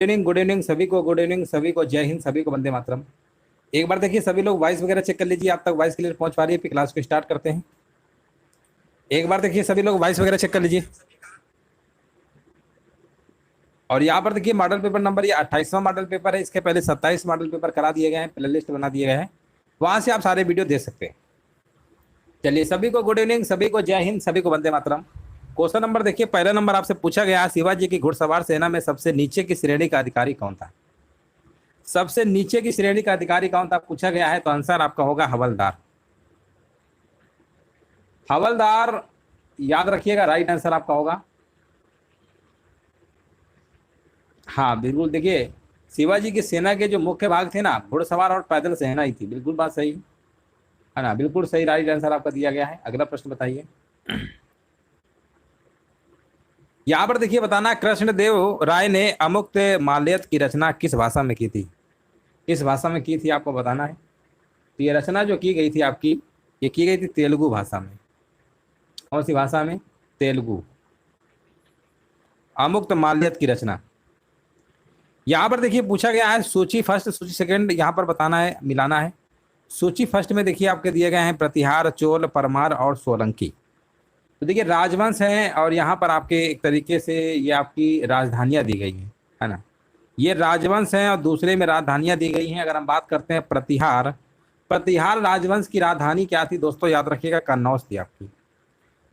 Evening, good evening सभी को, good evening सभी को, जय हिंद सभी को, वंदे मातरम। एक बार देखिए सभी लोग वॉइस वगैरह चेक कर लीजिए, आप तक वॉइस क्लियर पहुंच पा रही है, फिर क्लास को स्टार्ट करते हैं। एक बार देखिए सभी लोग वॉइस वगैरह चेक कर लीजिए। और यहाँ पर देखिए मॉडल पेपर नंबर ये 28वां मॉडल पेपर है। इसके पहले 27 मॉडल पेपर करा दिए गए हैं, प्ले लिस्ट बना दिए गए हैं, वहां से आप सारे वीडियो देख सकते हैं। चलिए सभी को गुड इवनिंग, सभी को जय हिंद, सभी को वंदे मातरम। क्वेश्चन नंबर देखिए, पहला नंबर आपसे पूछा गया, शिवाजी की घुड़सवार सेना में सबसे नीचे की श्रेणी का अधिकारी कौन था? सबसे नीचे की श्रेणी का अधिकारी कौन था पूछा गया है, तो आंसर आपका होगा हवलदार। हवलदार याद रखिएगा, राइट आंसर आपका होगा। हाँ बिल्कुल, देखिए शिवाजी की सेना के जो मुख्य भाग थे ना, घुड़सवार और पैदल सेना ही थी। बिल्कुल बात सही है ना, बिल्कुल सही, राइट आंसर आपका दिया गया है। अगला प्रश्न बताइए। यहाँ पर देखिए बताना, कृष्णदेव राय ने अमुक्त माल्यद की रचना किस भाषा में की थी? किस भाषा में की थी आपको बताना है। तो ये रचना जो की गई थी आपकी, ये की गई थी तेलुगु भाषा में। कौन सी भाषा में? तेलुगु। अमुक्त माल्यद की रचना। यहाँ पर देखिए पूछा गया है सूची फर्स्ट सूची सेकंड, यहाँ पर बताना है, मिलाना है। सूची फर्स्ट में देखिए आपके दिए गए हैं प्रतिहार, चोल, परमार और सोलंकी। तो देखिए राजवंश हैं, और यहाँ पर आपके एक तरीके से ये आपकी राजधानियां दी गई हैं, है ना। ये राजवंश हैं और दूसरे में राजधानियां दी गई हैं। अगर हम बात करते हैं प्रतिहार, प्रतिहार राजवंश की राजधानी क्या थी दोस्तों? याद रखिएगा, कन्नौज थी आपकी।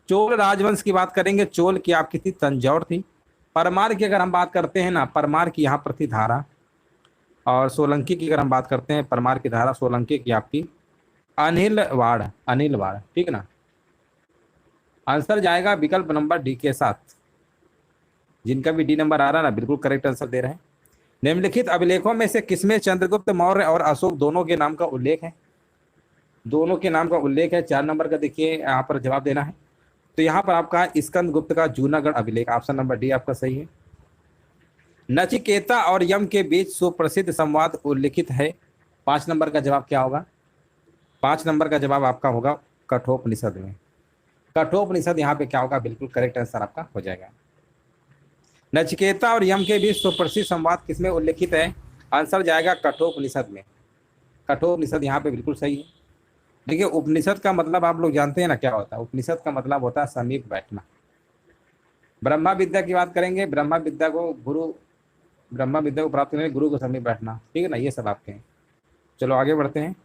चोल राजवंश की बात करेंगे, चोल की आपकी थी तंजौर थी। परमार की अगर हम बात करते हैं ना, परमार की यहाँ पर थी धारा। और सोलंकी की अगर हम बात करते हैं, परमार की धारा, सोलंकी की आपकी अनिलवाड़, अनिलवाड़, ठीक है ना। आंसर जाएगा विकल्प नंबर डी के साथ। जिनका भी डी नंबर आ रहा है ना, बिल्कुल करेक्ट आंसर दे रहे हैं। निम्नलिखित अभिलेखों में से किसमें चंद्रगुप्त मौर्य और अशोक दोनों के नाम का उल्लेख है? दोनों के नाम का उल्लेख है। 4 नंबर का देखिए यहाँ पर जवाब देना है। तो यहाँ पर आपका स्कंद गुप्त का जूनागढ़ अभिलेख, ऑप्शन नंबर डी आपका सही है। नचिकेता और यम के बीच सुप्रसिद्ध संवाद उल्लिखित है। 5 नंबर का जवाब क्या होगा? 5 नंबर का जवाब आपका होगा कठोपनिषद में। कठोपनिषद यहाँ पे क्या होगा? बिल्कुल करेक्ट आंसर आपका हो जाएगा। नचिकेता और यम के बीच सुप्रसिद्ध संवाद किसमें उल्लिखित है? आंसर जाएगा कठोपनिषद में। कठोपनिषद यहाँ पे बिल्कुल सही है। देखिए उपनिषद का मतलब आप लोग जानते हैं ना क्या होता है? उपनिषद का मतलब होता है समीप बैठना। ब्रह्मा विद्या की बात करेंगे, ब्रह्मा विद्या को गुरु, ब्रह्मा विद्या को प्राप्त करने गुरु को समीप बैठना, ठीक है ना, ये सब आपके हैं। चलो आगे बढ़ते हैं।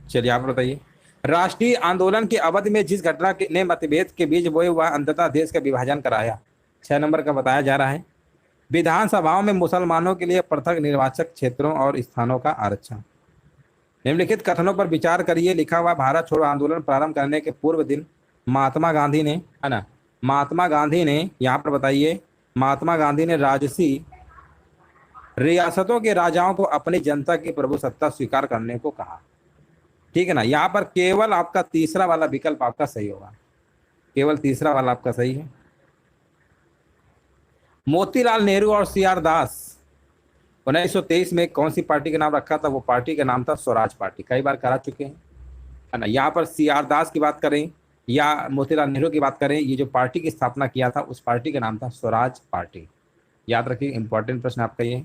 चलिए आप बताइए। राष्ट्रीय आंदोलन की अवधि में जिस घटना ने मतभेद के बीच बोए वह अंततः देश का विभाजन कराया, 6 नंबर का बताया जा रहा है। विधानसभाओं में मुसलमानों के लिए पृथक निर्वाचक क्षेत्रों और स्थानों का आरक्षण। निम्नलिखित कथनों पर विचार करिए। लिखा हुआ, भारत छोड़ो आंदोलन प्रारंभ करने के पूर्व दिन महात्मा गांधी ने, है ना, महात्मा गांधी ने, यहाँ पर बताइए, महात्मा गांधी ने राजसी रियासतों के राजाओं को अपनी जनता की प्रभुसत्ता स्वीकार करने को कहा, ठीक है ना। यहाँ पर केवल आपका तीसरा वाला विकल्प आपका सही होगा, केवल तीसरा वाला आपका सही है। मोतीलाल नेहरू और सी आर दास 1923 में कौन सी पार्टी का नाम रखा था? वो पार्टी का नाम था स्वराज पार्टी। कई बार करा चुके हैं, है ना। यहाँ पर सी आर दास की बात करें या मोतीलाल नेहरू की बात करें, ये जो पार्टी की स्थापना किया था उस पार्टी का नाम था स्वराज पार्टी। याद रखिए, इंपॉर्टेंट प्रश्न आपका ये।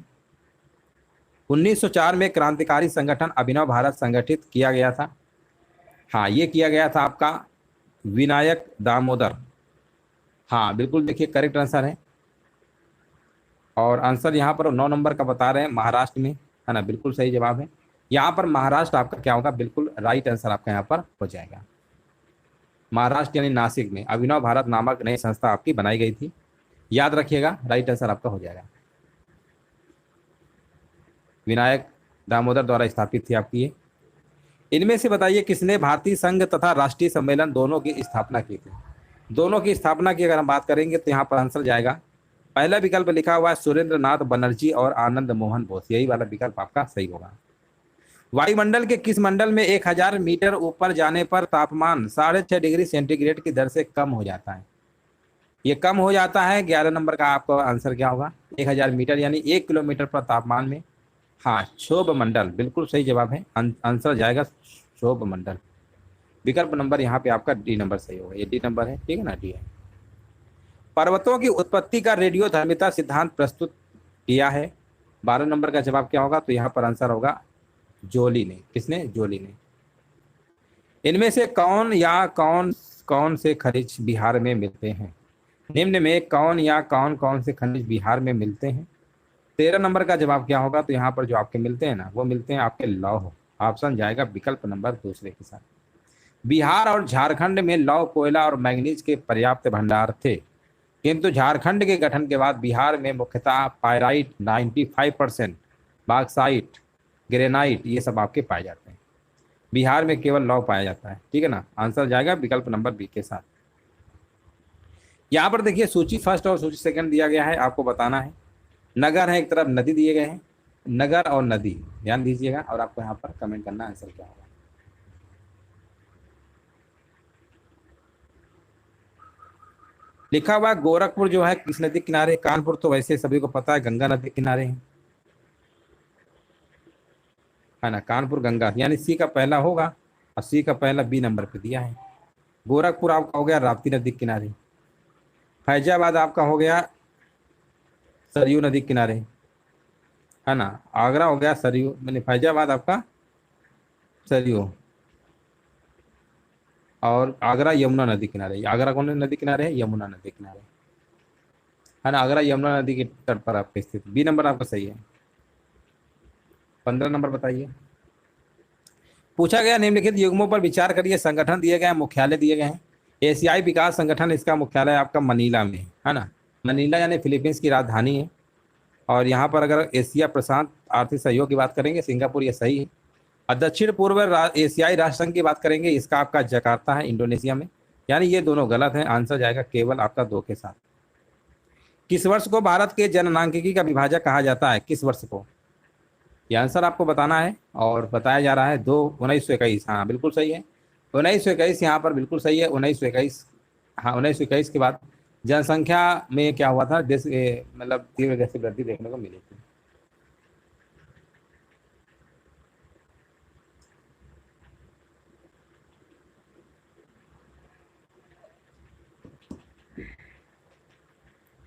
1904 में क्रांतिकारी संगठन अभिनव भारत संगठित किया गया था। हाँ, ये किया गया था आपका विनायक दामोदर। हाँ बिल्कुल, देखिए करेक्ट आंसर है। और आंसर यहाँ पर 9 नंबर का बता रहे हैं, महाराष्ट्र में, है ना, बिल्कुल सही जवाब है। यहाँ पर महाराष्ट्र आपका क्या होगा? बिल्कुल राइट आंसर आपका यहाँ पर हो जाएगा। महाराष्ट्र यानी नासिक में अभिनव भारत नामक नई संस्था आपकी बनाई गई थी। याद रखिएगा, राइट आंसर आपका हो जाएगा। विनायक दामोदर द्वारा स्थापित थी आपकी ये। इनमें से बताइए किसने भारतीय संघ तथा राष्ट्रीय सम्मेलन दोनों की स्थापना की थी? दोनों की स्थापना की अगर हम बात करेंगे तो यहाँ पर आंसर जाएगा, पहला विकल्प लिखा हुआ है सुरेंद्र नाथ बनर्जी और आनंद मोहन बोस, यही वाला विकल्प आपका सही होगा। वायुमंडल के किस मंडल में 1000 मीटर ऊपर जाने पर तापमान 6.5 डिग्री सेंटीग्रेड की दर से कम हो जाता है? ये कम हो जाता है। 11 नंबर का आपका आंसर क्या होगा? 1000 मीटर यानी 1 किलोमीटर पर तापमान में हाँ, क्षोभ मंडल बिल्कुल सही जवाब है। आंसर जाएगा क्षोभ मंडल। विकल्प नंबर यहाँ पे आपका डी नंबर सही होगा, ये डी नंबर है, ठीक है ना, डी है। पर्वतों की उत्पत्ति का रेडियोधर्मिता सिद्धांत प्रस्तुत किया है। 12 नंबर का जवाब क्या होगा, तो यहाँ पर आंसर होगा जोली ने। किसने? जोली ने। इनमें से कौन या कौन कौन से खनिज बिहार में मिलते हैं? निम्न में कौन या कौन कौन से खनिज बिहार में मिलते हैं? 13 नंबर का जवाब क्या होगा, तो यहाँ पर जो आपके मिलते हैं ना, वो मिलते हैं आपके लौह। ऑप्शन जाएगा विकल्प नंबर दूसरे के साथ। बिहार और झारखंड में लौह, कोयला और मैंगनीज के पर्याप्त भंडार थे, किंतु झारखंड के गठन के बाद बिहार में मुख्यतः पायराइट 95%, बॉक्साइट, ग्रेनाइट, ये सब आपके पाए जाते हैं। बिहार में केवल लौह पाया जाता है, ठीक है ना। आंसर जाएगा विकल्प नंबर बी के साथ। यहाँ पर देखिए सूची फर्स्ट और सूची सेकंड दिया गया है, आपको बताना है। नगर है एक तरफ, नदी दिए गए हैं, नगर और नदी ध्यान दीजिएगा, और आपको यहाँ पर कमेंट करना आंसर क्या होगा। लिखा हुआ गोरखपुर जो है किस नदी किनारे? कानपुर तो वैसे सभी को पता है गंगा नदी किनारे है ना। कानपुर गंगा, यानी सी का पहला होगा, और सी का पहला बी नंबर पे दिया है। गोरखपुर आपका हो गया राप्ती नदी किनारे। फैजाबाद आपका हो गया सरयू नदी किनारे, है ना। आगरा हो गया सरयू, मैंने फैजाबाद आपका सरयू, और आगरा यमुना नदी किनारे। आगरा कौन नदी किनारे है? यमुना नदी किनारे, है ना। आगरा यमुना नदी के तट पर आपका स्थित। बी नंबर आपका सही है। 15 नंबर बताइए। पूछा गया निम्नलिखित युग्मों पर विचार करिए। संगठन दिए गए हैं, मुख्यालय दिए गए हैं। एशियाई विकास संगठन, इसका मुख्यालय आपका मनीला में है ना। मनीला यानी फिलीपींस की राजधानी है। और यहाँ पर अगर एशिया प्रशांत आर्थिक सहयोग की बात करेंगे, सिंगापुर, ये सही है। और दक्षिण पूर्व एशियाई राष्ट्र संघ की बात करेंगे, इसका आपका जकार्ता है इंडोनेशिया में, यानी ये दोनों गलत हैं। आंसर जाएगा केवल आपका 2 के साथ। किस वर्ष को भारत के जननांकिकी का विभाजक कहा जाता है? किस वर्ष को? ये आंसर आपको बताना है, और बताया जा रहा है 1921। हाँ बिल्कुल सही है, 1921 यहाँ पर बिल्कुल सही है। 1921, हाँ 1921 के बाद जनसंख्या में क्या हुआ था, देश मतलब तीव्र गति से वृद्धि देखने को मिली थी।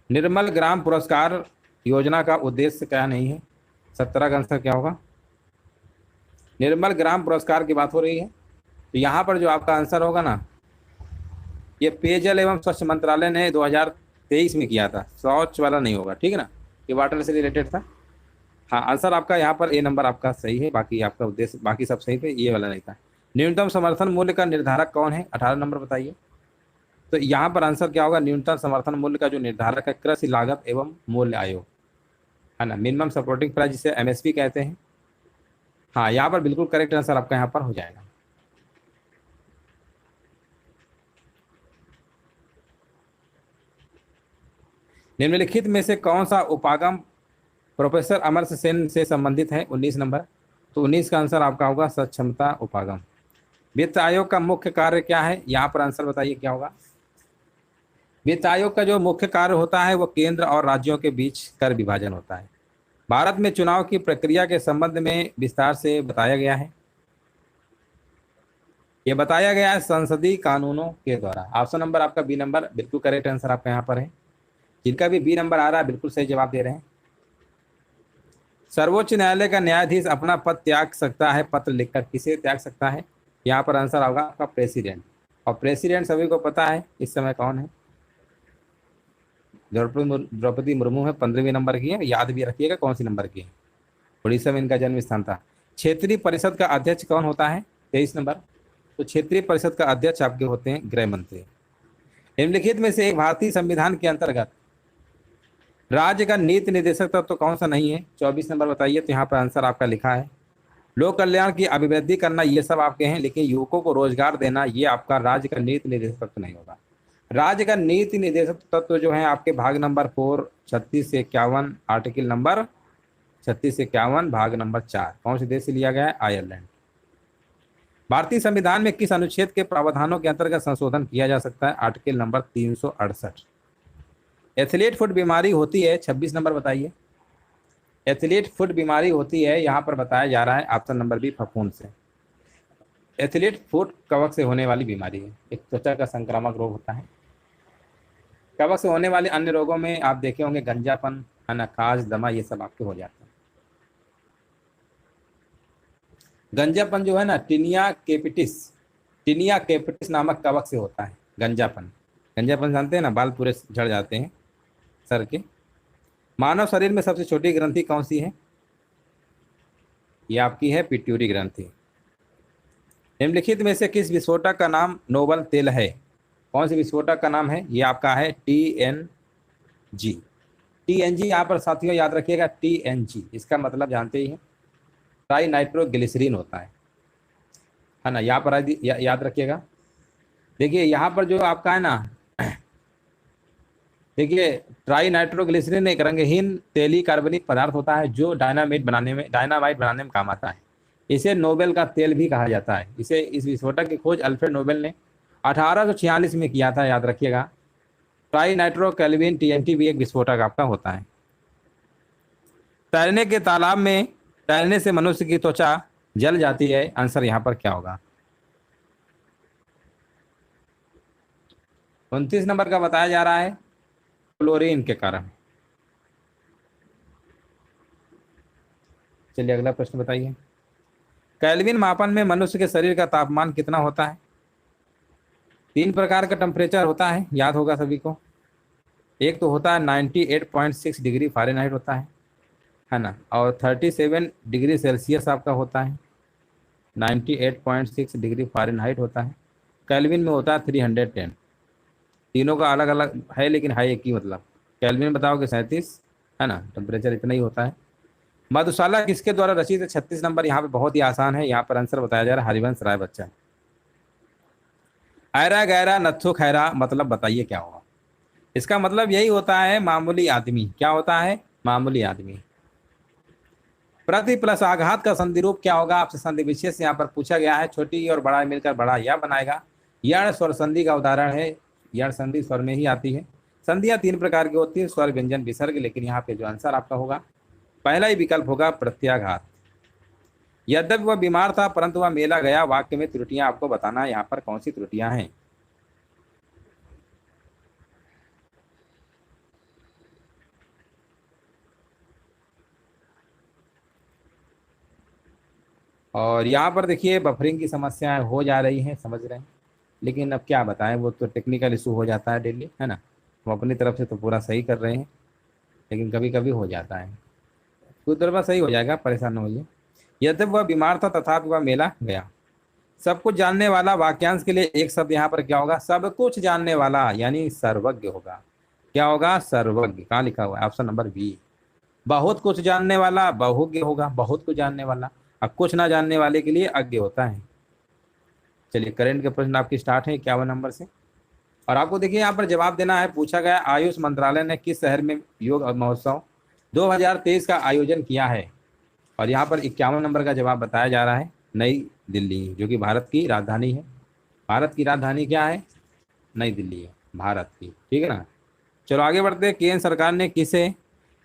निर्मल ग्राम पुरस्कार योजना का उद्देश्य क्या नहीं है? 17 का आंसर क्या होगा? निर्मल ग्राम पुरस्कार की बात हो रही है, तो यहाँ पर जो आपका आंसर होगा ना, ये पेयजल एवं स्वच्छ मंत्रालय ने 2023 में किया था, शौच वाला नहीं होगा, ठीक है ना। ये वाटर से रिलेटेड था। हाँ, आंसर आपका यहाँ पर ए नंबर आपका सही है। बाकी आपका उद्देश्य, बाकी सब सही थे, ये वाला नहीं था। न्यूनतम समर्थन मूल्य का निर्धारक कौन है? 18 नंबर बताइए। तो यहाँ पर आंसर क्या होगा? न्यूनतम समर्थन मूल्य का जो निर्धारक है, कृषि लागत एवं मूल्य आयोग, है ना। मिनिमम सपोर्टिंग प्राइस, जिसे एमएसपी कहते हैं। हाँ, यहाँ पर बिल्कुल करेक्ट आंसर आपका यहाँ पर हो जाएगा। निम्नलिखित में से कौन सा उपागम प्रोफेसर अमर्त्य सेन से संबंधित है? 19 नंबर। तो 19 का आंसर आपका होगा सक्षमता उपागम। वित्त आयोग का मुख्य कार्य क्या है? यहाँ पर आंसर बताइए क्या होगा। वित्त आयोग का जो मुख्य कार्य होता है, वो केंद्र और राज्यों के बीच कर विभाजन होता है। भारत में चुनाव की प्रक्रिया के संबंध में विस्तार से बताया गया है। ये बताया गया है संसदीय कानूनों के द्वारा। ऑप्शन नंबर आपका बी नंबर बिल्कुल करेक्ट आंसर आपका यहाँ पर है। जिनका भी बी नंबर आ रहा है बिल्कुल सही जवाब दे रहे हैं। सर्वोच्च न्यायालय का न्यायाधीश अपना पद त्याग सकता है पत्र लिखकर, किसे त्याग सकता है? यहाँ पर आंसर होगा आपका प्रेसिडेंट। और प्रेसिडेंट सभी को पता है इस समय कौन है? द्रौपदी मुर्मू है, 15वें नंबर की है। याद भी रखिएगा कौन सी नंबर की है। उड़ीसा में इनका जन्म स्थान था। क्षेत्रीय परिषद का अध्यक्ष कौन होता है? 23 नंबर। तो क्षेत्रीय परिषद का अध्यक्ष आपके होते हैं गृह मंत्री। निम्नलिखित में से एक भारतीय संविधान के अंतर्गत राज्य का नीति निर्देशक तत्व तो कौन सा नहीं है? 24 नंबर बताइए। तो यहाँ पर आंसर आपका लिखा है लोक कल्याण की अभिवृद्धि करना, ये सब आपके हैं, लेकिन युवकों को रोजगार देना ये आपका राज्य का नीति निर्देशक तत्व नहीं होगा। राज्य का नीति निर्देशक तत्व जो है आपके भाग नंबर 4, 36 से 51, आर्टिकल नंबर 36 से 51, भाग नंबर 4 कौन से देश से लिया गया है? आयरलैंड। भारतीय संविधान में किस अनुच्छेद के प्रावधानों के अंतर्गत संशोधन किया जा सकता है? Article number 368। एथलीट फुट बीमारी होती है, 26 नंबर बताइए। एथलीट फुट बीमारी होती है, यहाँ पर बताया जा रहा है ऑप्शन नंबर बी, फफूंद से। एथलीट फुट कवक से होने वाली बीमारी है, एक त्वचा का संक्रामक रोग होता है। कवक से होने वाले अन्य रोगों में आप देखे होंगे गंजापन, अनाकाज, दमा, ये सब आपके हो जाते हैं। गंजापन जो है ना, टिनिया केपिटिस नामक कवक से होता है गंजापन। गंजापन जानते हैं ना, बाल पूरे झड़ जाते हैं सर के। मानव शरीर में सबसे छोटी ग्रंथि कौन सी है? ये आपकी है पिट्यूरी ग्रंथि। निम्नलिखित में से किस विस्फोटक का नाम नोबल तेल है? कौन से विस्फोटक का नाम है? ये आपका है TNG। TNG यहाँ पर साथियों याद रखिएगा, TNG इसका मतलब जानते ही हैं, ट्राई नाइट्रोग्लिसरीन होता है ना। यहाँ पर याद रखिएगा। देखिए यहाँ पर जो आपका है ना, देखिए ट्राई नाइट्रोग्लिसरीन एक रंगहीन तेली कार्बनिक पदार्थ होता है जो डायनामाइट बनाने में काम आता है। इसे नोबेल का तेल भी कहा जाता है। इस विस्फोटक की खोज अल्फ्रेड नोबेल ने 1846 में किया था, याद रखिएगा। ट्राई नाइट्रोक्लेविन TNT भी एक विस्फोटक आपका होता है। तैरने के तालाब में तैरने से मनुष्य की त्वचा जल जाती है, आंसर यहाँ पर क्या होगा? 29 नंबर का बताया जा रहा है, क्लोरीन के कारण। चलिए अगला प्रश्न बताइए। केल्विन मापन में मनुष्य के शरीर का तापमान कितना होता है? 3 प्रकार का टेम्परेचर होता है, याद होगा सभी को। एक तो होता है 98.6 डिग्री फ़ारेनहाइट होता है ना, और 37 डिग्री सेल्सियस आपका होता है। 98.6 डिग्री फ़ारेनहाइट होता है। केल्विन में होता है 310। तीनों का अलग अलग है लेकिन है एक ही मतलब। केल्विन बताओगे 37 है ना, टेम्परेचर इतना ही होता है। मधुशाला किसके द्वारा रचित है? 36 नंबर। यहाँ पे बहुत ही आसान है, यहाँ पर आंसर बताया जा रहा है हरिवंश राय बच्चन। ऐरा गैरा नत्थु खैरा मतलब बताइए क्या होगा? इसका मतलब यही होता है मामूली आदमी। क्या होता है? मामूली आदमी। प्रति प्लस आघात का संधि रूप क्या होगा? आपसे संधि विशेष यहाँ पर पूछा गया है। छोटी और बड़ा मिलकर बड़ा यह बनाएगा। यण स्वर संधि का उदाहरण है। यण संधि स्वर में ही आती है। संधियां 3 प्रकार की होती है, स्वर, व्यंजन, विसर्ग। लेकिन यहाँ पे जो आंसर आपका होगा पहला ही विकल्प होगा, प्रत्याघात। यद्यपि वह बीमार था परंतु वह मेला गया। वाक्य में त्रुटियां आपको बताना है, यहाँ पर कौन सी त्रुटियां हैं? और यहाँ पर देखिए बफरिंग की समस्याएं हो जा रही हैं, समझ रहे हैं, लेकिन अब क्या बताएं, वो तो टेक्निकल इशू हो जाता है डेली, है ना। वो अपनी तरफ से तो पूरा सही कर रहे हैं, लेकिन कभी कभी हो जाता है। कुछ देर बाद सही हो जाएगा, परेशान न होइए। यद्यपि वह बीमार था तथापि वह मेला गया। सब कुछ जानने वाला वाक्यांश के लिए एक शब्द यहाँ पर क्या होगा? सब कुछ जानने वाला यानी सर्वज्ञ होगा। क्या होगा? सर्वज्ञ। कहाँ लिखा हुआ है? Option number B. बहुत कुछ जानने वाला बहुज्ञ होगा, बहुत कुछ जानने वाला। अब कुछ ना जानने वाले के लिए अज्ञ होता है। चलिए करंट के प्रश्न आपकी स्टार्ट है 51 नंबर से, और आपको देखिए यहाँ पर जवाब देना है। पूछा गया आयुष मंत्रालय ने किस शहर में योग महोत्सव 2023 का आयोजन किया है? और यहाँ पर 51 नंबर का जवाब बताया जा रहा है, नई दिल्ली, जो कि भारत की राजधानी है। भारत की राजधानी क्या है? नई दिल्ली है भारत की, ठीक है ना। चलो आगे बढ़ते हैं। केंद्र सरकार ने किसे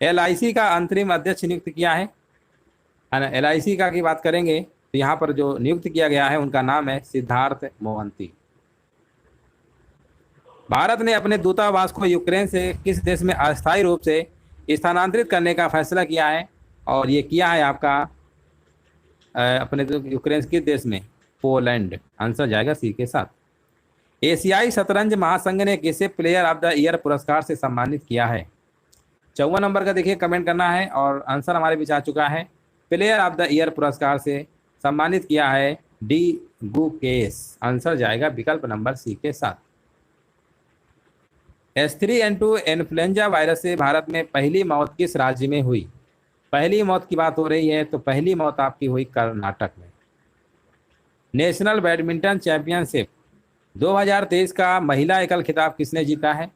LIC का अंतरिम अध्यक्ष नियुक्त किया है ना। LIC का की बात करेंगे तो यहाँ पर जो नियुक्त किया गया है उनका नाम है सिद्धार्थ मोहंती। भारत ने अपने दूतावास को यूक्रेन से किस देश में अस्थायी रूप से स्थानांतरित करने का फैसला किया है? और ये किया है आपका अपने यूक्रेन किस देश में? पोलैंड। आंसर जाएगा सी के साथ। एशियाई शतरंज महासंघ ने किसे प्लेयर ऑफ द ईयर पुरस्कार से सम्मानित किया है? 54 नंबर का देखिए कमेंट करना है, और आंसर हमारे बीच आ चुका है। प्लेयर ऑफ द ईयर पुरस्कार से सम्मानित किया है डी गुकेश। आंसर जाएगा विकल्प नंबर सी के साथ। H3N2 इन्फ्लुएंजा वायरस से भारत में पहली मौत किस राज्य में हुई? पहली मौत की बात हो रही है तो पहली मौत आपकी हुई कर्नाटक में। नेशनल बैडमिंटन चैंपियनशिप 2023 का महिला एकल खिताब किसने जीता है?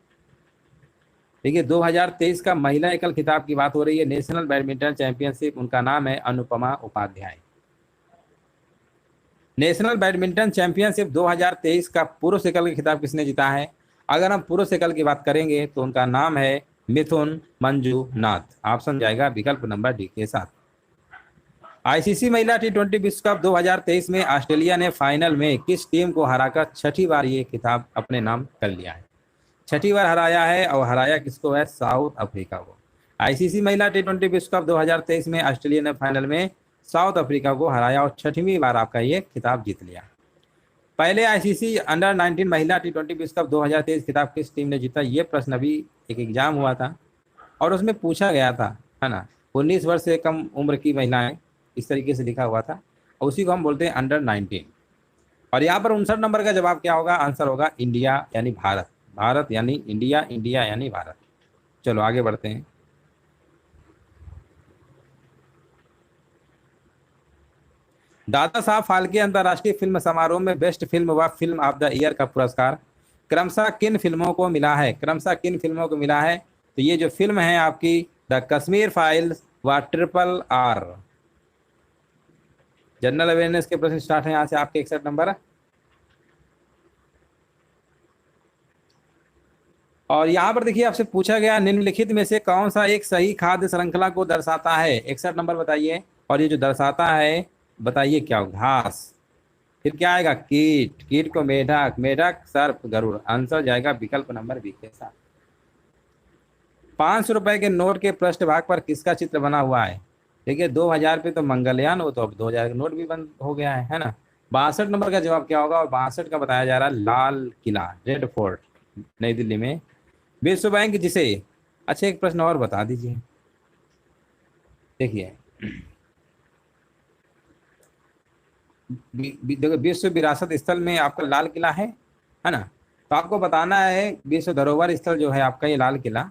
देखिए 2023 का महिला एकल खिताब की बात हो रही है, नेशनल बैडमिंटन चैंपियनशिप, उनका नाम है Anupama Upadhyay. National badminton championship 2023 का पुरुष एकल खिताब किसने जीता है? अगर हम पुरुष एकल की बात करेंगे तो उनका नाम है मिथुन मंजुनाथ। ऑप्शन जाएगा विकल्प नंबर डी के साथ। आईसीसी महिला टी20 विश्व कप 2023 में ऑस्ट्रेलिया ने फाइनल में किस टीम को हराकर छठी बार ये खिताब अपने नाम कर लिया है? छठी बार हराया है और हराया किसको है? साउथ अफ्रीका को। आईसीसी महिला टी20 विश्व कप 2023 में ऑस्ट्रेलिया ने फाइनल में साउथ अफ्रीका को हराया और छठवीं बार आपका ये खिताब जीत लिया। पहले आईसीसी अंडर 19 महिला टी20 विश्व कप 2023 खिताब किस टीम ने जीता? ये प्रश्न अभी एक एग्जाम हुआ था और उसमें पूछा गया था, है ना। 19 वर्ष से कम उम्र की महिलाएं, इस तरीके से लिखा हुआ था, और उसी को हम बोलते हैं अंडर 19। और यहाँ पर 59 नंबर का जवाब क्या होगा? आंसर होगा इंडिया यानी भारत। भारत यानी इंडिया, इंडिया यानी भारत। चलो आगे बढ़ते हैं। दादा साहब फाल्के अंतर्राष्ट्रीय फिल्म समारोह में बेस्ट फिल्म व फिल्म ऑफ द ईयर का पुरस्कार क्रमशः किन फिल्मों को मिला है? क्रमशः किन फिल्मों को मिला है? तो ये जो फिल्म है आपकी द कश्मीर फाइल्स व RRR। जनरल अवेयरनेस के प्रश्न स्टार्ट है यहाँ से आपके 61 नंबर। और यहाँ पर देखिए आपसे पूछा गया निम्नलिखित में से कौन सा एक सही खाद्य श्रृंखला को दर्शाता है? 61 नंबर बताइए। और ये जो दर्शाता है बताइए क्या हो? घास। फिर क्या आएगा? कीट। कीट को मेढक, मेढक सर्प गरुड़। आंसर जाएगा विकल्प नंबर बी के साथ। 500 रुपए के नोट के पृष्ठभाग पर किसका चित्र बना हुआ है? देखिए 2000 पे तो मंगलयान, वो तो अब 2000 का नोट भी बंद हो गया है ना। 62 नंबर का जवाब क्या होगा? और 62 का बताया जा रहा है लाल किला, रेड फोर्ट, नई दिल्ली में। विश्व बैंक जिसे, अच्छा एक प्रश्न और बता दीजिए। देखिए देखो विश्व विरासत स्थल में आपका लाल किला है ना। तो आपको बताना है विश्व धरोहर स्थल जो है आपका ये लाल किला,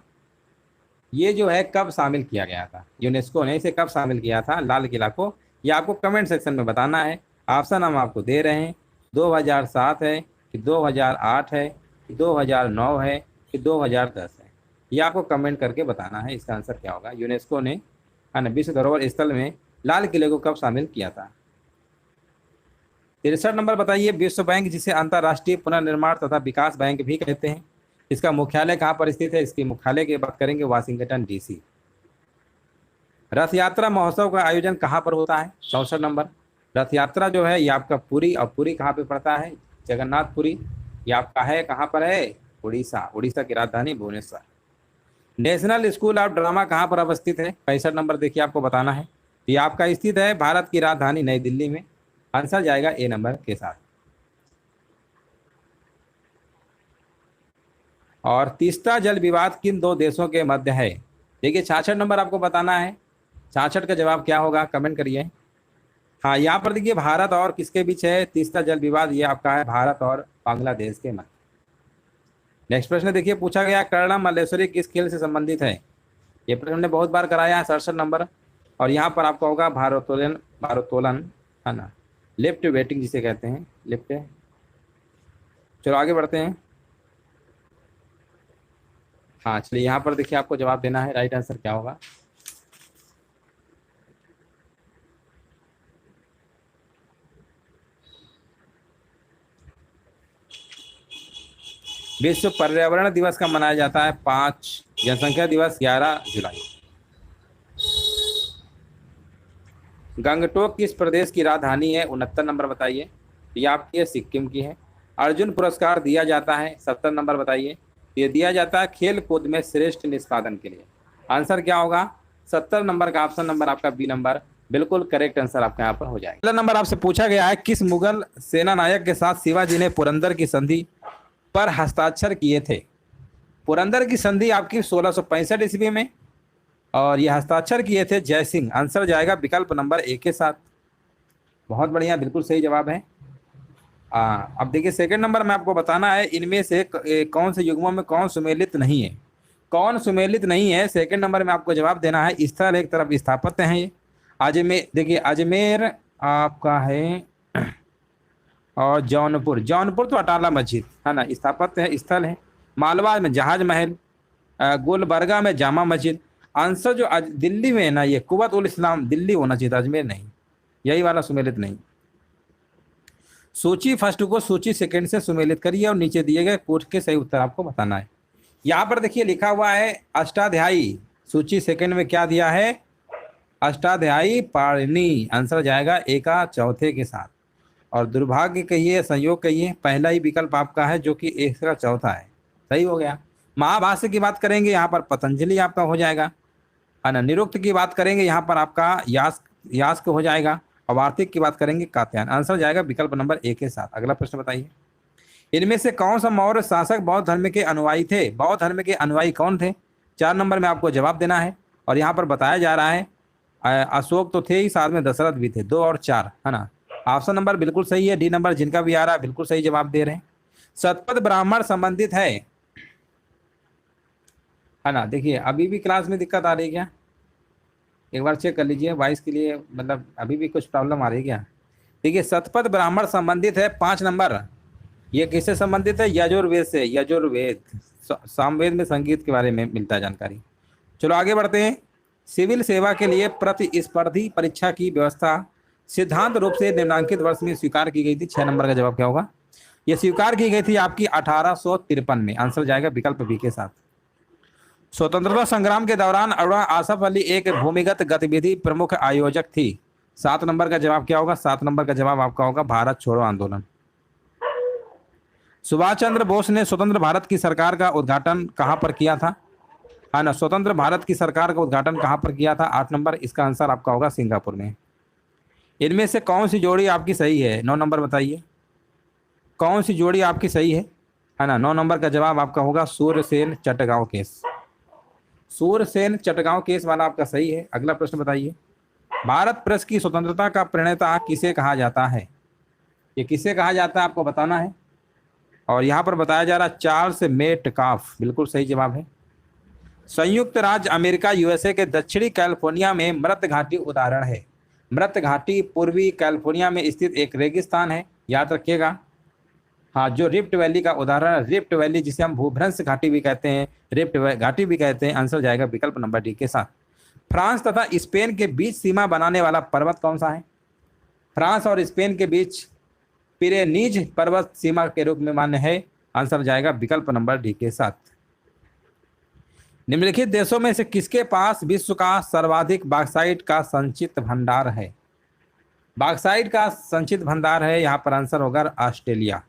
ये जो है कब शामिल किया गया था? यूनेस्को ने इसे कब शामिल किया था लाल किला को? ये आपको कमेंट सेक्शन में बताना है। ऑप्शन हम आपको दे रहे हैं, 2007 है कि 2008 है कि 2009 है कि 2010 है। ये आपको कमेंट करके बताना है इसका आंसर क्या होगा। यूनेस्को ने, है ना, विश्व धरोहर स्थल में लाल किले को कब शामिल किया था? 63 नंबर बताइए। विश्व बैंक जिसे अंतर्राष्ट्रीय पुनर्निर्माण तथा विकास बैंक भी कहते हैं, इसका मुख्यालय कहाँ पर स्थित है? इसके मुख्यालय की बात करेंगे वाशिंगटन डीसी। रथ यात्रा महोत्सव का आयोजन कहाँ पर होता है? 64 नंबर। रथ यात्रा जो है ये आपका पुरी, और पुरी कहाँ पे पड़ता है? जगन्नाथपुरी। ये आपका है कहाँ पर है? उड़ीसा। उड़ीसा की राजधानी Bhubaneswar. National school of drama कहाँ पर अवस्थित है? 65 नंबर देखिए आपको बताना है। ये आपका स्थित है भारत की राजधानी नई दिल्ली में। आंसर जाएगा ए नंबर के साथ। और तीस्ता जल विवाद किन दो देशों के मध्य है? देखिए 66 नंबर आपको बताना है। 66 का जवाब क्या होगा? कमेंट करिए। हाँ, यहाँ पर देखिए भारत और किसके बीच है तीस्ता जल विवाद? ये आपका है भारत और बांग्लादेश के मध्य। नेक्स्ट प्रश्न देखिए पूछा गया कर्णम मल्लेश्वरी किस खेल से संबंधित है? ये प्रश्न हमने बहुत बार कराया है, 67 नंबर। और यहाँ पर आपका होगा भारोत्तोलन, भारोत्तोलन, है ना, लिफ्ट वेटिंग जिसे कहते हैं, लिफ्ट। चलो आगे बढ़ते हैं। हाँ चलिए यहाँ पर देखिए आपको जवाब देना है, राइट आंसर क्या होगा? विश्व पर्यावरण दिवस का मनाया जाता है 5। जनसंख्या दिवस 11 जुलाई। गंगटोक किस प्रदेश की राजधानी है? 69 नंबर बताइए। ये आपकी है सिक्किम की है। अर्जुन पुरस्कार दिया जाता है 70 नंबर बताइए। ये दिया जाता है खेल कूद में श्रेष्ठ निष्पादन के लिए। आंसर क्या होगा? 70 नंबर का ऑप्शन नंबर आपका बी नंबर बिल्कुल करेक्ट आंसर आपका यहाँ पर हो जाएगा। अगला नंबर आपसे पूछा गया है किस मुगल सेना नायक के साथ शिवाजी ने पुरंदर की संधि पर हस्ताक्षर किए थे? पुरंदर की संधि आपकी 1665 ईस्वी में, और ये हस्ताक्षर किए थे जय सिंह। आंसर जाएगा विकल्प नंबर ए के साथ। बहुत बढ़िया, बिल्कुल सही जवाब है। अब देखिए सेकंड नंबर में आपको बताना है इनमें से कौन से युग्मों में कौन सुमेलित नहीं है? कौन सुमेलित नहीं है सेकंड नंबर में आपको जवाब देना है। स्थल एक तरफ स्थापत्य है ये। अजमेर, देखिए अजमेर आपका है, और जौनपुर, जौनपुर तो अटाला मस्जिद, है ना, स्थापत्य है, स्थल है। मालवा में जहाज महल, गुलबर्गा में जामा मस्जिद। आंसर जो दिल्ली में है ना, ये कुव्वत उल इस्लाम दिल्ली होना चाहिए, अजमेर नहीं, यही वाला सुमेलित नहीं। सूची फर्स्ट को सूची सेकंड से सुमेलित करिए और नीचे दिए गए कोट के सही उत्तर आपको बताना है। यहाँ पर देखिए लिखा हुआ है अष्टाध्यायी, सूची सेकंड में क्या दिया है, अष्टाध्यायी पाणिनि, आंसर जाएगा एका चौथे के साथ। और दुर्भाग्य कहिए संयोग कहिए, पहला ही विकल्प आपका है जो कि एक का चौथा है, सही हो गया। महाभाष्य की बात करेंगे यहाँ पर पतंजलि आपका हो जाएगा, है ना। निरुक्त की बात करेंगे यहाँ पर आपका यास्क हो जाएगा। और वार्तिक की बात करेंगे कात्यायन, आंसर जाएगा विकल्प नंबर ए के साथ। अगला प्रश्न बताइए, इनमें से कौन सा मौर्य शासक बौद्ध धर्म के अनुयायी थे, बौद्ध धर्म के अनुयायी कौन थे। 4 नंबर में आपको जवाब देना है। और यहाँ पर बताया जा रहा है अशोक तो थे ही, साथ में दशरथ भी थे, 2 और 4, है ना। ऑप्शन नंबर बिल्कुल सही है, डी नंबर जिनका भी आ रहा है बिल्कुल सही जवाब दे रहे हैं। शतपथ ब्राह्मण संबंधित है ना। देखिए अभी भी क्लास में दिक्कत आ रही है क्या, एक बार चेक कर लीजिए, 22 के लिए मतलब अभी भी कुछ प्रॉब्लम आ रही है क्या। देखिए शतपथ ब्राह्मण संबंधित है 5 नंबर, ये किससे संबंधित है, यजुर्वेद से। यजुर्वेद सामवेद में संगीत के बारे में मिलता है जानकारी। चलो आगे बढ़ते हैं। सिविल सेवा के लिए प्रतिस्पर्धी परीक्षा की व्यवस्था सिद्धांत रूप से निम्नांकित वर्ष में स्वीकार की गई थी। 6 नंबर का जवाब क्या होगा, यह स्वीकार की गई थी आपकी 1853 में, आंसर जाएगा विकल्प बी के साथ। स्वतंत्रता संग्राम के दौरान अरुणा आसफ अली एक भूमिगत गतिविधि प्रमुख आयोजक थी। 7 नंबर का जवाब क्या होगा, 7 नंबर का जवाब आपका होगा भारत छोड़ो आंदोलन। सुभाष चंद्र बोस ने स्वतंत्र भारत की सरकार का उद्घाटन कहां पर किया था, है ना। स्वतंत्र भारत की सरकार का उद्घाटन कहां पर किया था, 8 नंबर, इसका आंसर आपका होगा सिंगापुर में। इनमें से कौन सी जोड़ी आपकी सही है, 9 नंबर बताइए, कौन सी जोड़ी आपकी सही है ना। 9 नंबर का जवाब आपका होगा सूर्यसेन चटगांव केस, सूर्यसेन चटगांव केस वाला आपका सही है। अगला प्रश्न बताइए, भारत प्रेस की स्वतंत्रता का प्रणेता किसे कहा जाता है, ये किसे कहा जाता है आपको बताना है। और यहाँ पर बताया जा रहा है चार्ल्स मेटकाफ, बिल्कुल सही जवाब है। संयुक्त राज्य अमेरिका यूएसए के दक्षिणी कैलिफोर्निया में मृत घाटी उदाहरण है। मृत घाटी पूर्वी कैलिफोर्निया में स्थित एक रेगिस्तान है, याद रखिएगा। हाँ, जो रिफ्ट वैली का उदाहरण, रिफ्ट वैली जिसे हम भूभ्रंश घाटी भी कहते हैं, रिफ्ट घाटी भी कहते हैं, आंसर जाएगा विकल्प नंबर डी के साथ। फ्रांस तथा स्पेन के बीच सीमा बनाने वाला पर्वत कौन सा है, फ्रांस और स्पेन के बीच पिरेनीज पर्वत सीमा के रूप में मान्य है, आंसर जाएगा विकल्प नंबर डी के साथ। निम्नलिखित देशों में से किसके पास विश्व का सर्वाधिक बॉक्साइट का संचित भंडार है, बॉक्साइट का संचित भंडार है, यहाँ पर आंसर होगा ऑस्ट्रेलिया।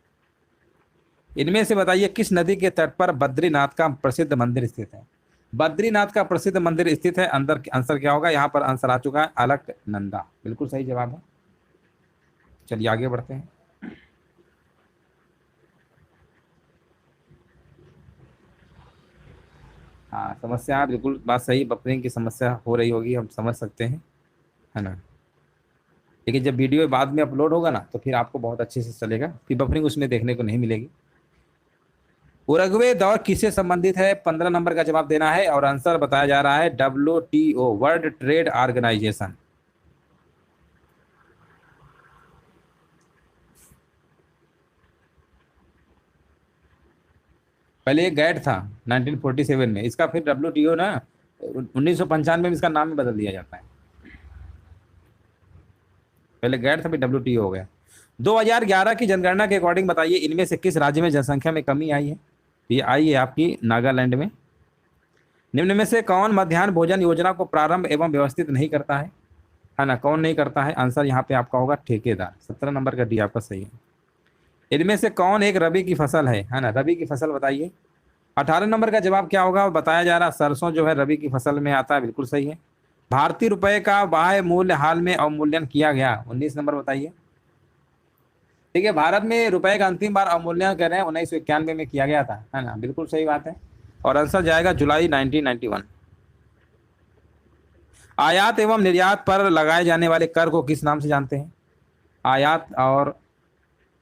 इनमें से बताइए किस नदी के तट पर बद्रीनाथ का प्रसिद्ध मंदिर स्थित है, बद्रीनाथ का प्रसिद्ध मंदिर स्थित है, अंदर आंसर क्या होगा, यहाँ पर आंसर आ चुका है अलकनंदा, बिल्कुल सही जवाब है। चलिए आगे बढ़ते हैं। हाँ, समस्या बिल्कुल बात सही, बफरिंग की समस्या हो रही होगी, हम समझ सकते हैं, है ना। लेकिन जब वीडियो बाद में अपलोड होगा ना तो फिर आपको बहुत अच्छे से चलेगा, फिर बफरिंग उसमें देखने को नहीं मिलेगी। उरुग्वे दौर किससे संबंधित है, 15 नंबर का जवाब देना है। और आंसर बताया जा रहा है WTO, वर्ल्ड ट्रेड ऑर्गेनाइजेशन। पहले एक गैट था 1947 में, इसका फिर WTO ना 1995 में इसका नाम ही बदल दिया जाता है। पहले गैट था फिर WTO हो गया। 2011 की जनगणना के अकॉर्डिंग बताइए इनमें से किस राज्य में जनसंख्या में कमी आई है, ये आई है आपकी नागालैंड में। निम्न में से कौन मध्याह्न भोजन योजना को प्रारंभ एवं व्यवस्थित नहीं करता है ना, कौन नहीं करता है, आंसर यहाँ पे आपका होगा ठेकेदार। 17 नंबर का डी आपका सही है। इनमें से कौन एक रबी की फसल है ना, रबी की फसल बताइए। 18 नंबर का जवाब क्या होगा, बताया जा रहा सरसों जो है रबी की फसल में आता है, बिल्कुल सही है। भारतीय रुपए का बाह्य मूल्य हाल में अवमूल्यन किया गया, 19 नंबर बताइए। ठीक है, भारत में रुपए का अंतिम बार अवमूल्यन कर रहे हैं 1991 में किया गया था, है ना, बिल्कुल सही बात है। और आंसर जाएगा जुलाई 1991। आयात एवं निर्यात पर लगाए जाने वाले कर को किस नाम से जानते हैं, आयात और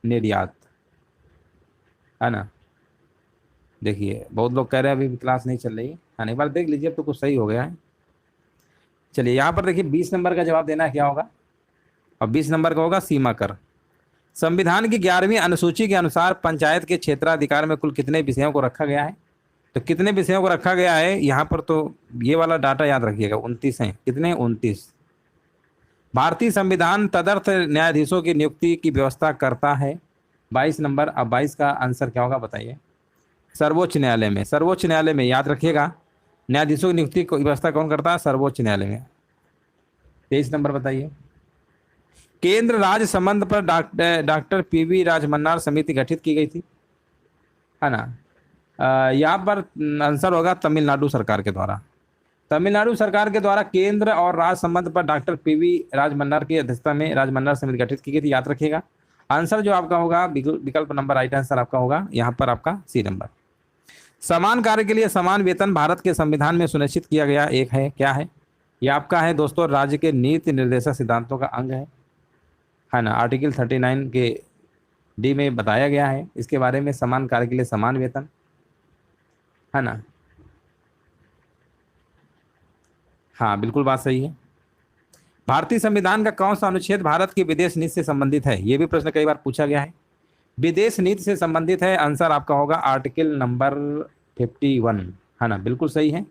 निर्यात, है ना। देखिए बहुत लोग कह रहे हैं अभी क्लास नहीं चल रही है, एक बार देख लीजिए, अब तो कुछ सही हो गया है। चलिए यहाँ पर देखिए 20 नंबर का जवाब देना है क्या होगा, और 20 नंबर का होगा सीमा कर। संविधान की 11वीं अनुसूची के अनुसार पंचायत के क्षेत्राधिकार में कुल कितने विषयों को रखा गया है, तो कितने विषयों को रखा गया है यहाँ पर, तो ये वाला डाटा याद रखिएगा, 29 हैं, कितने, 29। भारतीय संविधान तदर्थ न्यायाधीशों की नियुक्ति की व्यवस्था करता है, 22 नंबर। अब 22 का आंसर क्या होगा बताइए। सर्वोच्च न्यायालय में, सर्वोच्च न्यायालय में याद रखिएगा। न्यायाधीशों की नियुक्ति की व्यवस्था कौन करता है? सर्वोच्च न्यायालय में। 23 नंबर बताइए। केंद्र राज्य संबंध पर डॉक्टर पीवी राजमन्नार समिति गठित की गई थी, है ना। यहाँ पर आंसर होगा तमिलनाडु सरकार के द्वारा। तमिलनाडु सरकार के द्वारा केंद्र और राज्य संबंध पर डॉक्टर पीवी राजमन्नार की अध्यक्षता में राजमन्नार समिति गठित की गई थी, याद रखिएगा। आंसर जो आपका होगा विकल्प नंबर, राइट आंसर आपका होगा यहाँ पर आपका सी नंबर। समान कार्य के लिए समान वेतन भारत के संविधान में सुनिश्चित किया गया एक है, क्या है? ये आपका है दोस्तों, राज्य के नीति निर्देशक सिद्धांतों का अंग है ना। आर्टिकल 39 के डी में बताया गया है इसके बारे में, समान कार्य के लिए समान वेतन, है ना। हाँ बिल्कुल बात सही है। भारतीय संविधान का कौन सा अनुच्छेद भारत की विदेश नीति से संबंधित है? ये भी प्रश्न कई बार पूछा गया है। विदेश नीति से संबंधित है, आंसर आपका होगा आर्टिकल नंबर 51, है ना, बिल्कुल सही है।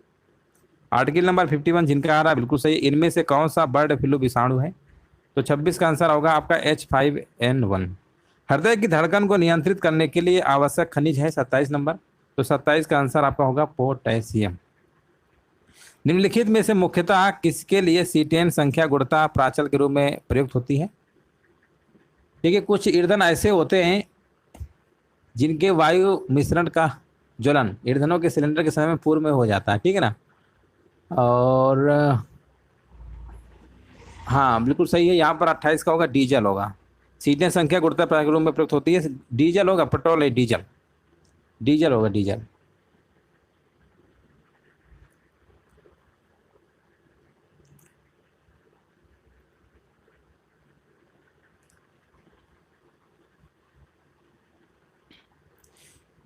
आर्टिकल नंबर 51 जिनका आ रहा है बिल्कुल सही। इनमें से कौन सा बर्ड फ्लू विषाणु है? तो 26 का आंसर होगा आपका H5N1। हृदय की धड़कन को नियंत्रित करने के लिए आवश्यक खनिज है 27 नंबर, तो 27 का आंसर आपका होगा पोटेशियम। निम्नलिखित में से मुख्यतः किसके लिए C10 संख्या गुणता प्राचल के रूप में प्रयुक्त होती है? देखिए कुछ ईंधन ऐसे होते हैं जिनके वायु मिश्रण का ज्वलन ईंधनों के सिलेंडर के समय में पूर्व में हो जाता है, ठीक है ना। और हाँ बिल्कुल सही है, यहाँ पर 28 का होगा डीजल होगा। C10 संख्या गुणता प्राचल के रूप में प्रयुक्त होती है, डीजल होगा, पेट्रोल है, डीजल, डीजल होगा, डीजल।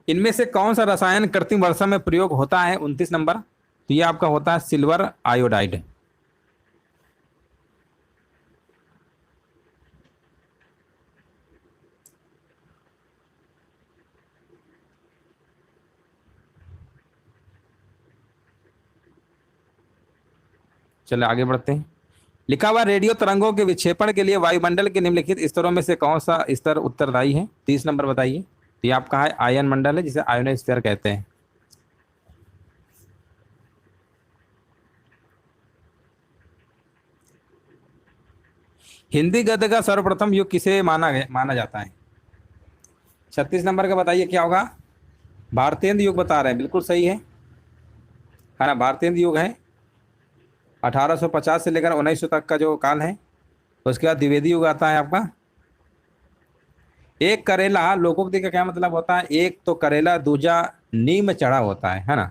इनमें से कौन सा रसायन कृत्रिम वर्षा में प्रयोग होता है? 29 नंबर, तो ये आपका होता है सिल्वर आयोडाइड। चलिए आगे बढ़ते हैं। लिखा हुआ रेडियो तरंगों के विक्षेपण के लिए वायुमंडल के निम्नलिखित स्तरों में से कौन सा स्तर उत्तरदायी है? 30 नंबर बताइए। तो ये आपका है आयन मंडल है, जिसे आयोनोस्फीयर कहते हैं। हिंदी गद्य का सर्वप्रथम युग किसे माना जाता है? 36 नंबर का बताइए क्या होगा? भारतेंद्र युग बता रहे हैं, बिल्कुल सही है ना। भारतेंद्र युग है 1850 से लेकर 1900 तक का जो काल है। उसके बाद द्विवेदी युग आता है आपका। एक करेला लोकोक्ति का क्या मतलब होता है? एक तो करेला दूजा नीम चढ़ा होता है ना।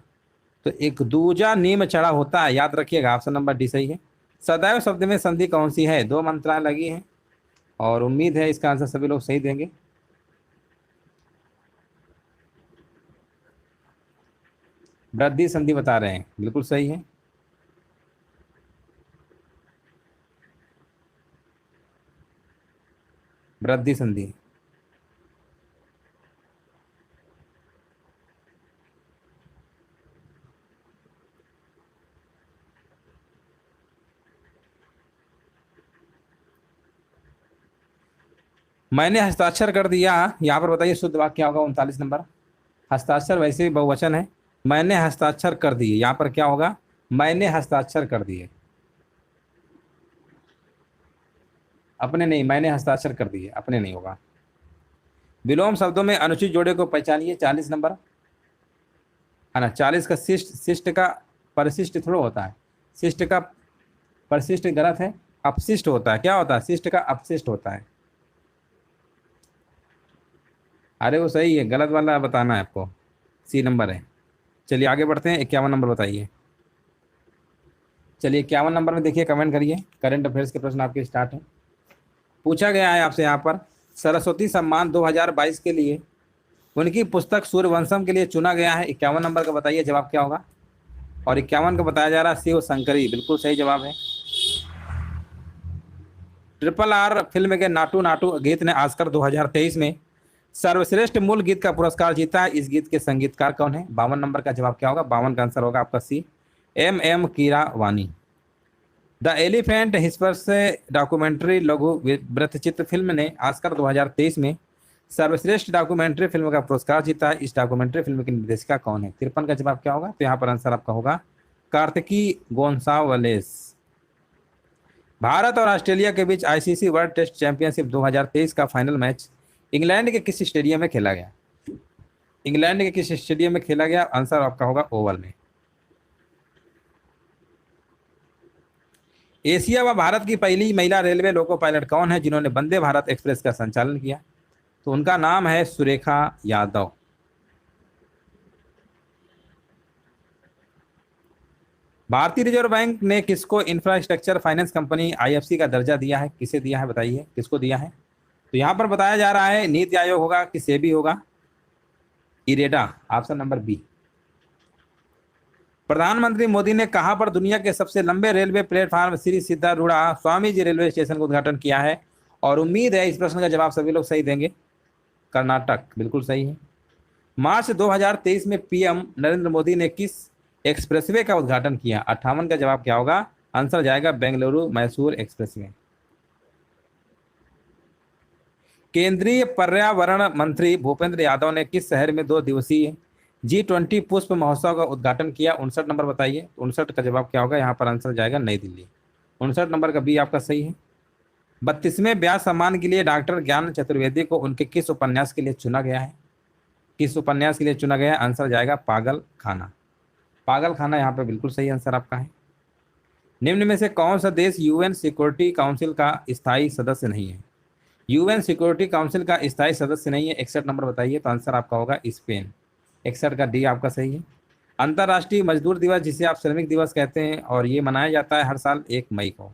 तो एक दूजा नीम चढ़ा होता है, याद रखिएगा, ऑप्शन नंबर डी सही है। सदैव शब्द में संधि कौन सी है? 2 मात्राएं लगी हैं और उम्मीद है इसका आंसर सभी लोग सही देंगे। वृद्धि संधि बता रहे हैं, बिल्कुल सही है। वृद्धि संधि। मैंने हस्ताक्षर कर दिया, यहाँ पर बताइए शुद्ध वाक्य क्या होगा? 39 नंबर। हस्ताक्षर वैसे ही बहुवचन है, मैंने हस्ताक्षर कर दिए, यहाँ पर क्या होगा? मैंने हस्ताक्षर कर दिए, अपने नहीं, मैंने हस्ताक्षर कर दिए, अपने नहीं होगा। विलोम शब्दों में अनुचित जोड़े को पहचानिए, 40 नंबर, है ना। 40 का शिष्ट, शिष्ट का परिशिष्ट थोड़ा होता है, शिष्ट का परिशिष्ट गलत है, अपशिष्ट होता है। क्या होता है? शिष्ट का अपशिष्ट होता है। अरे वो सही है, गलत वाला बताना है आपको, सी नंबर है। चलिए आगे बढ़ते हैं, 51 नंबर बताइए। चलिए 51 नंबर में देखिए, कमेंट करिए। करंट अफेयर्स के प्रश्न आपके स्टार्ट हैं। पूछा गया है आपसे यहाँ पर, सरस्वती सम्मान 2022 के लिए उनकी पुस्तक सूर्यवंशम के लिए चुना गया है। 51 नंबर का बताइए जवाब क्या होगा? और 51 का बताया जा रहा है शिव शंकरी, बिल्कुल सही जवाब है। RRR फिल्म के नाटू नाटू गीत ने ऑस्कर 2023 में सर्वश्रेष्ठ मूल गीत का पुरस्कार जीता है। इस गीत के संगीतकार कौन है? 52 नंबर का जवाब क्या होगा? 52 का आंसर होगा आपका C, M Keeravani. The elephant whispers documentary लघु वृत्तचित्र फिल्म ने ऑस्कर 2023 में सर्वश्रेष्ठ डॉक्यूमेंट्री फिल्म का पुरस्कार जीता है, इस डॉक्यूमेंट्री फिल्म की निर्देशिका कौन है? 53 का जवाब क्या होगा? तो यहाँ पर आंसर आपका होगा कार्तिकी गोंसावलेस। भारत और ऑस्ट्रेलिया के बीच आईसीसी वर्ल्ड टेस्ट चैंपियनशिप 2023 का फाइनल मैच इंग्लैंड के किस स्टेडियम में खेला गया? इंग्लैंड के किस स्टेडियम में खेला गया? आंसर आपका होगा ओवल में। एशिया व भारत की पहली महिला रेलवे लोको पायलट कौन है जिन्होंने वंदे भारत एक्सप्रेस का संचालन किया? तो उनका नाम है सुरेखा यादव। भारतीय रिजर्व बैंक ने किसको इंफ्रास्ट्रक्चर फाइनेंस कंपनी आईएफसी का दर्जा दिया है? किसे दिया है बताइए, किसको दिया है? तो यहां पर बताया जा रहा है नीति आयोग होगा कि सेबी होगा? IREDA, option number B. प्रधानमंत्री मोदी ने कहां पर दुनिया के सबसे लंबे railway platform Shri Siddharudha Swami ji railway station का उद्घाटन किया है? और उम्मीद है इस प्रश्न का जवाब सभी लोग सही देंगे। कर्नाटक, बिल्कुल सही है। मार्च 2023 में पीएम नरेंद्र मोदी ने किस एक्सप्रेसवे का उद्घाटन किया? 58 का जवाब क्या होगा? आंसर जाएगा बेंगलुरु मैसूर एक्सप्रेसवे। केंद्रीय पर्यावरण मंत्री भूपेंद्र यादव ने किस शहर में 2 दिवसीय G20 पुष्प महोत्सव का उद्घाटन किया? 59 नंबर बताइए। 59 का जवाब क्या होगा? यहाँ पर आंसर जाएगा नई दिल्ली। 59 नंबर का बी आपका सही है। 32वें व्यास सम्मान के लिए डॉक्टर ज्ञान चतुर्वेदी को उनके किस उपन्यास के लिए चुना गया है? किस उपन्यास के लिए चुना गया है? आंसर जाएगा पागल खाना। पागल खाना यहाँ पे बिल्कुल सही आंसर आपका है। निम्न में से कौन सा देश यूएन सिक्योरिटी काउंसिल का स्थायी सदस्य नहीं है? यूएन सिक्योरिटी काउंसिल का स्थायी सदस्य नहीं है, 61 नंबर बताइए। तो आंसर आपका होगा स्पेन। 61 का डी आपका सही है। अंतर्राष्ट्रीय मजदूर दिवस जिसे आप श्रमिक दिवस कहते हैं और ये मनाया जाता है हर साल 1 मई को।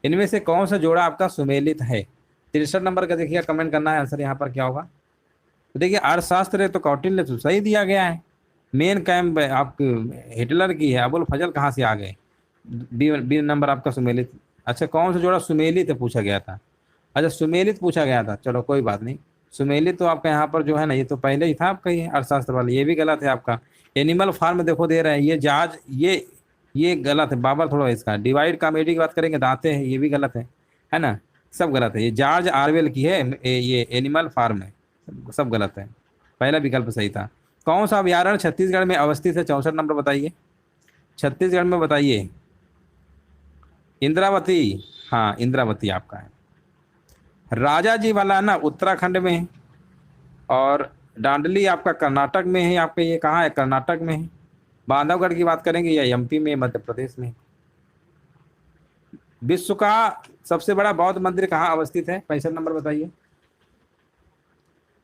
इनमें से कौन सा जोड़ा आपका सुमेलित है? 63 नंबर का देखिए, कमेंट करना है आंसर यहाँ पर क्या होगा। तो देखिए अर्थशास्त्र है तो कौटिल्य तो सही दिया गया है। मेन कैंप आपकी हिटलर की है, अबुल फजल कहाँ से आ गए? बी नंबर आपका सुमेलित। अच्छा, कौन सा जोड़ा सुमेलित पूछा गया था? अच्छा, सुमेलित पूछा गया था, चलो कोई बात नहीं। सुमेलित तो आपका यहाँ पर जो है ना, ये तो पहले ही था आपका, ये अर्थशास्त्र वाला, ये भी गलत है आपका। एनिमल फार्म देखो दे रहे हैं, ये जहाज, ये गलत है। बाबर थोड़ा इसका डिवाइड कॉमेडी की बात करेंगे, दांते हैं, ये भी गलत है ना? सब गलत है। ये जॉर्ज आरवेल की है, ये एनिमल फार्म है, सब गलत है। पहला विकल्प सही था। कौन सा अभ्यारण्य छत्तीसगढ़ में अवस्थित है? 64 नंबर बताइए। छत्तीसगढ़ में बताइए। इंद्रावती, हाँ इंद्रावती आपका है। राजा जी वाला ना उत्तराखंड में है, और डांडली आपका कर्नाटक में है। आपका ये कहाँ है? कर्नाटक में है। बांधवगढ़ की बात करेंगे या एमपी में, मध्य प्रदेश में। विश्व का सबसे बड़ा बौद्ध मंदिर कहाँ अवस्थित है? 65 नंबर बताइए।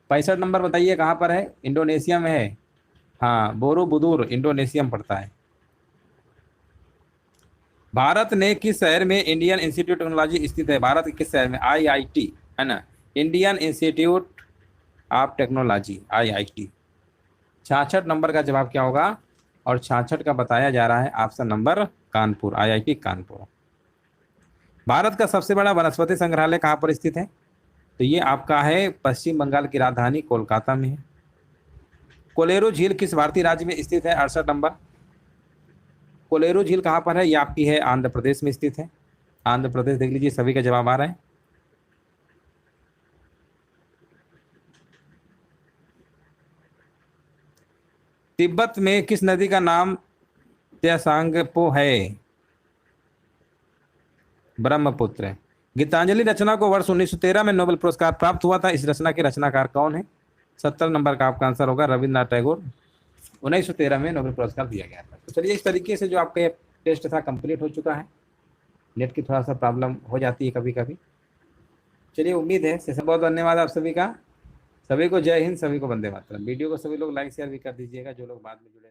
65 नंबर बताइए कहाँ पर है? इंडोनेशिया में है। हाँ, बोरोबुदुर इंडोनेशिया में पड़ता है। भारत ने किस शहर में इंडियन इंस्टीट्यूट टेक्नोलॉजी स्थित है? भारत के किस शहर में? आईआईटी है ना, Indian institute of technology, IIT. 66 number का जवाब क्या होगा? और 66 का बताया जा रहा है option number Kanpur, IIT Kanpur. Bharat का सबसे बड़ा वनस्पति संग्रहालय कहाँ पर स्थित है? तो ये आपका है पश्चिम बंगाल की राजधानी कोलकाता में है। कोलेरू झील किस भारतीय राज्य में स्थित है? 68 नंबर। कोलेरू झील कहाँ पर है? ये आपकी है आंध्र प्रदेश में स्थित है। आंध्र प्रदेश देख लीजिए, सभी का जवाब आ रहा है। तिब्बत में किस नदी का नाम त्सांगपो है? ब्रह्मपुत्र। गीतांजलि रचना को वर्ष 1913 में नोबेल पुरस्कार प्राप्त हुआ था, इस रचना के रचनाकार कौन है? 70 नंबर का आपका आंसर होगा रविन्द्रनाथ टैगोर। 1913 में नोबेल पुरस्कार दिया गया था। तो चलिए, इस तरीके से जो आपका ये टेस्ट था कंप्लीट हो चुका है। नेट की थोड़ा सा प्रॉब्लम हो जाती है कभी कभी। चलिए, उम्मीद है सेशन। बहुत धन्यवाद आप सभी का। सभी को जय हिंद, सभी को वंदे मातरम। वीडियो को सभी लोग लाइक शेयर भी कर दीजिएगा, जो लोग बाद में जुड़े।